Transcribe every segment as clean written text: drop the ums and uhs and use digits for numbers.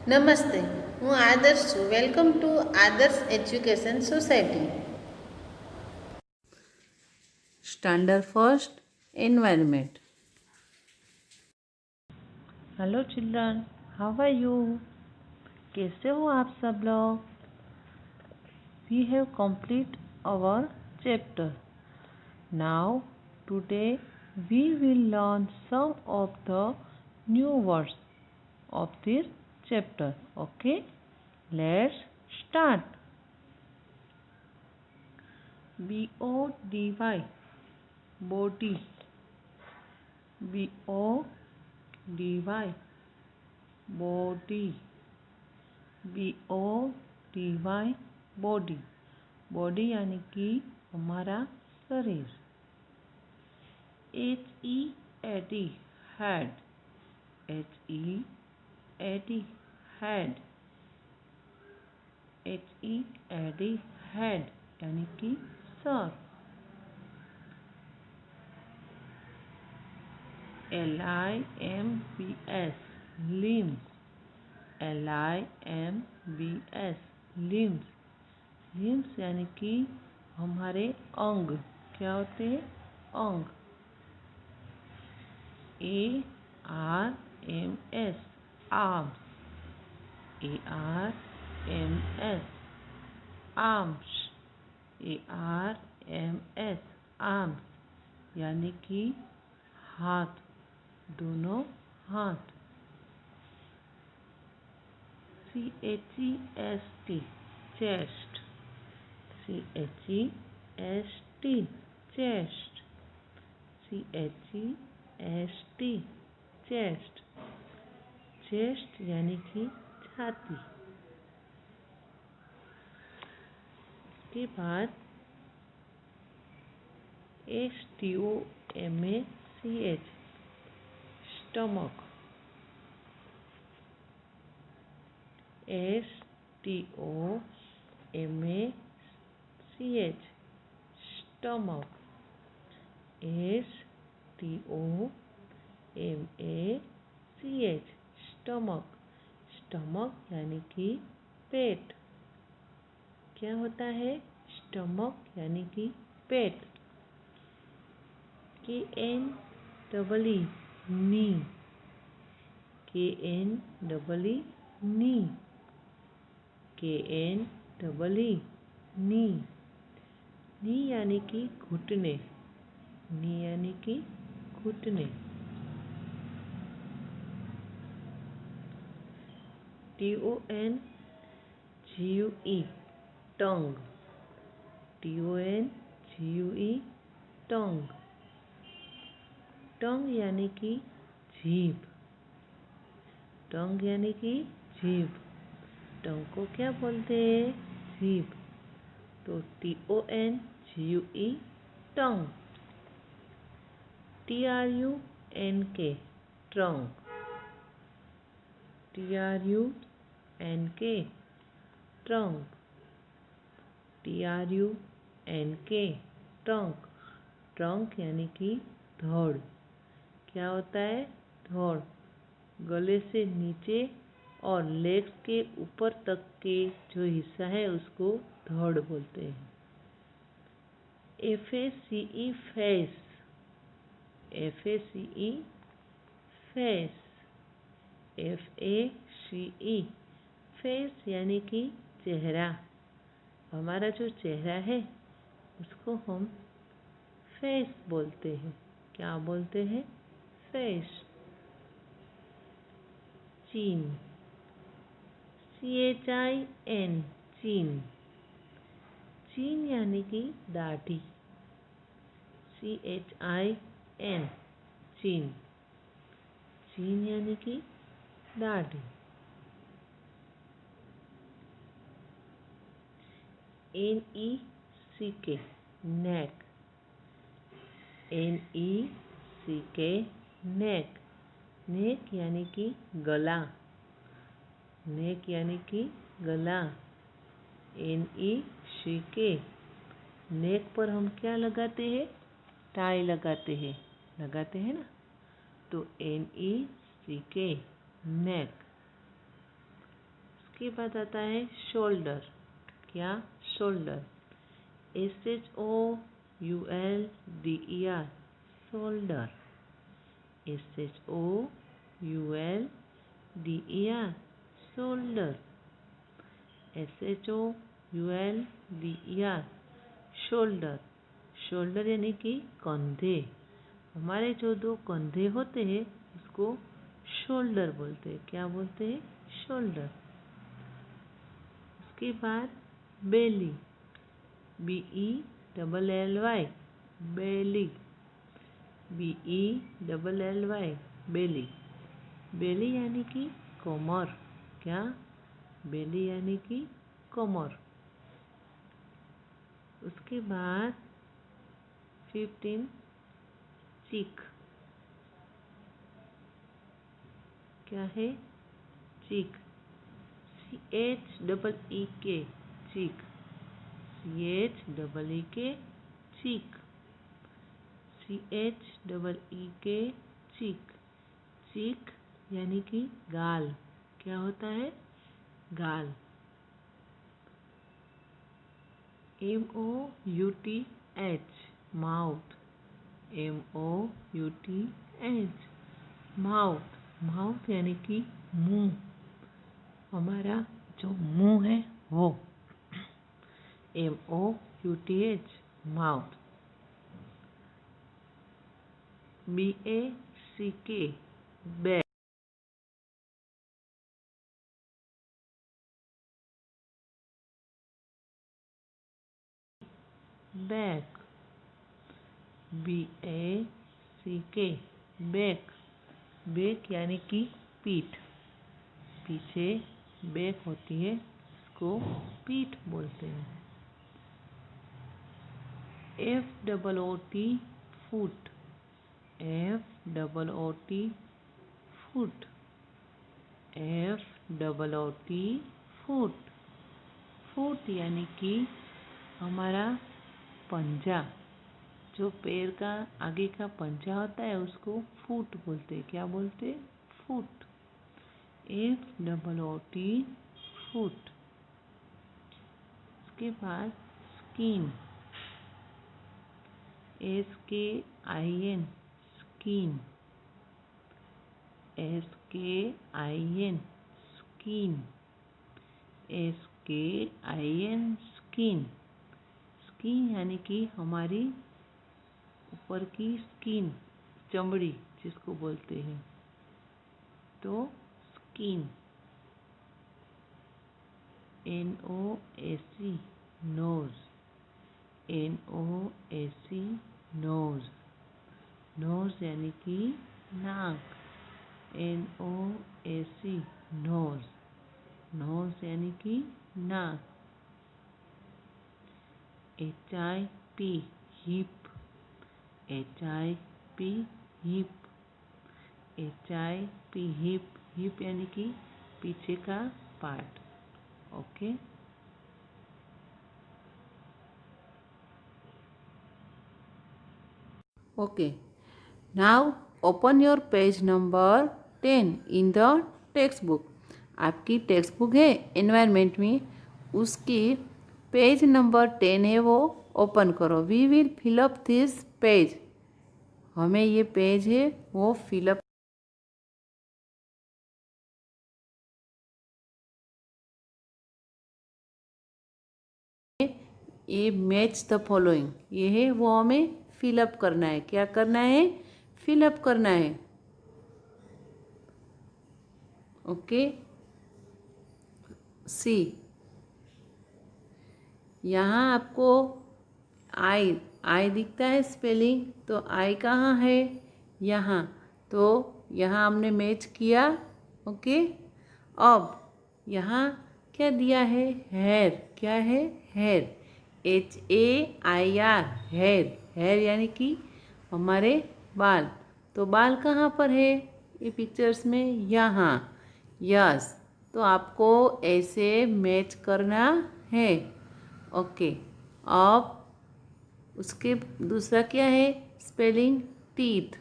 નમસ્તે, હું આદર્શ છું. Welcome to Adarsh education society. Standard first environment. Hello children, how are you? कैसे हो आप सब लोग? We have complete our chapter. Now today we will learn some of the new words of this chapter. Okay, let's start. BODY, body. BODY, body. BODY, body. Body यानी कि हमारा शरीर. HEAD, head. HEAD, head. HEAD, head यानी कि sir. LIMBS, limbs. LIMBS, limbs. limbs यानी कि हमारे अंग. क्या होते हैं? अंग. ARMS, arms. ARMS, arms. ARMS, arms यानी कि हाथ, दोनों हाथ. CHEST, chest. CHEST, chest. CHEST, chest. chest यानी कि छाती. इसके बाद STOMACH, stomach. STOMACH, stomach. STOMACH, stomach. stomach यानी कि पेट. क्या होता है? स्टमक यानी कि पेट. KNEE, knee. KNEE, knee. KNEE, knee. knee यानी कि घुटने. knee यानी कि घुटने. TONGUE, tongue. TONGUE, tongue. tongue यानी कि जीभ. tongue यानी कि जीभ. tongue को क्या बोलते हैं? जीभ. तो TONGUE, tongue. TRUNK, trunk. TRUNK, trunk. TRUNK, trunk. trunk यानी कि धड़. क्या होता है? धड़. गले से नीचे और लेग्स के ऊपर तक के जो हिस्सा है उसको धड़ बोलते हैं. FACE, face. FACE, face. FACE, face यानी कि चेहरा. हमारा जो चेहरा है उसको हम फेस बोलते हैं. क्या बोलते हैं? फेस. चीन. CHIN, चीन. चीन यानी कि दाढ़ी. CHIN, चीन. चीन यानी कि दाढ़ी. NECK, neck. NECK, neck. neck यानी कि गला. neck यानी कि गला. NECK, neck पर हम क्या लगाते हैं? टाई लगाते हैं. लगाते हैं ना. तो NECK, neck. उसके बाद आता है शोल्डर। क्या? Shoulder. SHOULDER, shoulder. SHOULDER, shoulder. SHOULDER, shoulder. Shoulder यानी कि कंधे। हमारे जो दो कंधे होते हैं उसको शोल्डर बोलते हैं। क्या बोलते हैं? शोल्डर। उसके बाद बेली। BELLY, बेली। BELLY, बेली। बेली यानी कि कमर। क्या? बेली यानी कि कमर। उसके बाद 15 चीक। क्या है? चीक। CHEEK, चीक। CHEEK, चीक। CHEEK, चीक। चीक यानी कि गाल। क्या होता है? गाल। MOUTH, mouth. MOUTH, mouth. Mouth यानी कि मुंह। हमारा जो मुंह है वो। MOUTH, mouth. BACK, back. Back. BACK, back. Back यानी कि पीठ। पीछे बैक होती है, इसको पीठ बोलते हैं। FOOT, foot. FOOT, foot. FOOT, foot. Foot यानी कि हमारा पंजा। जो पैर का आगे का पंजा होता है उसको फुट बोलते हैं। क्या बोलते? फुट। FOOT, foot. उसके बाद skin. SKIN, skin. SKIN, skin. SKIN, skin. Skin यानी कि हमारी ऊपर की स्किन, चमड़ी जिसको बोलते हैं, तो skin. NOSE, nose. NOSE, nose. Nose यानी कि नाक। NOSE, nose. नोज यानी कि नाक। HIP, hip. HIP, hip. HIP, hip. Hip यानी कि पीछे का part. Okay. Okay. Now open your page number 10 in the text book. आपकी टेक्स्ट बुक है एनवायरनमेंट में, उसकी पेज नंबर 10 है वो ओपन करो। We will fill up this page. हमें ये पेज है वो फिलअप। ये मैच द फॉलोइंग, ये है वो हमें फिलअप करना है। क्या करना है? फिलअप करना है। ओके। सी, यहाँ आपको आई दिखता है स्पेलिंग, तो आई कहाँ है? यहाँ। तो यहाँ हमने मैच किया। ओके। अब यहाँ क्या दिया है? हेयर। क्या है? हेयर। HAIR, hair. हेयर यानी कि हमारे बाल। तो बाल कहाँ पर है ये पिक्चर्स में? यहाँ। यस। तो आपको ऐसे मैच करना है। ओके। अब उसके दूसरा क्या है? Spelling teeth.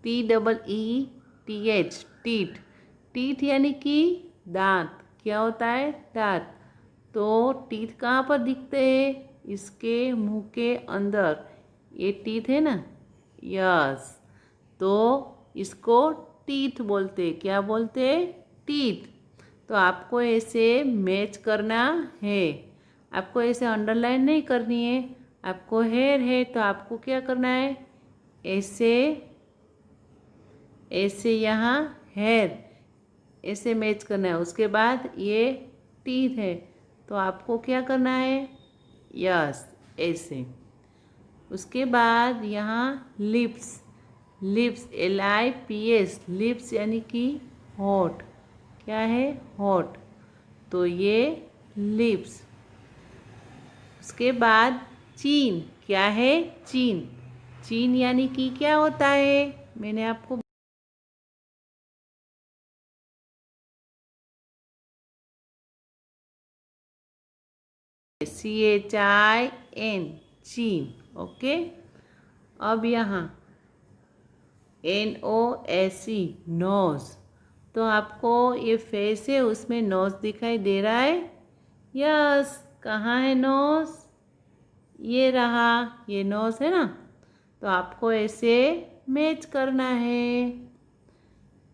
TEETH, teeth. Teeth यानी कि दांत। क्या होता है? दांत। तो टीथ कहाँ पर दिखते हैं? इसके मुंह के अंदर। ये टीथ है ना? यस। तो इसको टीथ बोलते। क्या बोलते? टीथ। तो आपको ऐसे मैच करना है। आपको ऐसे अंडरलाइन नहीं करनी है। आपको हेयर है तो आपको क्या करना है? ऐसे ऐसे यहाँ हेयर ऐसे मैच करना है। उसके बाद ये टीथ है तो आपको क्या करना है? यस, ऐसे। उसके बाद यहाँ लिप्स। लिप्स LIPS, लिप्स यानी कि होठ। क्या है? होठ। तो ये लिप्स। उसके बाद चीन। क्या है? चीन। चीन यानी कि क्या होता है? मैंने आपको CHIN, चीन। ओके। अब यहाँ NOSE, नोज। तो आपको ये फेस है उसमें नोज दिखाई दे रहा है? यस। कहाँ है नोज? ये रहा, ये नोज है ना? तो आपको ऐसे मैच करना है।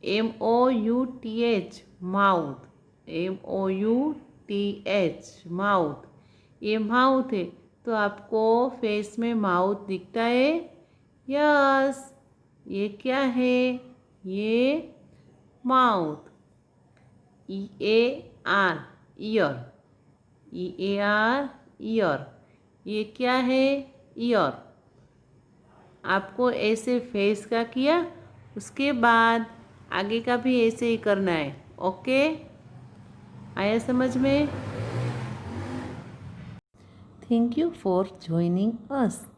MOUTH, mouth. MOUTH, mouth. ये माउथ है तो आपको फेस में माउथ दिखता है? यस। ये क्या है? ये mouth. EAR, year. EAR, year. ये क्या है? ईयर। आपको ऐसे फेस का किया, उसके बाद आगे का भी ऐसे ही करना है। ओके, आया समझ में? Thank you for joining us.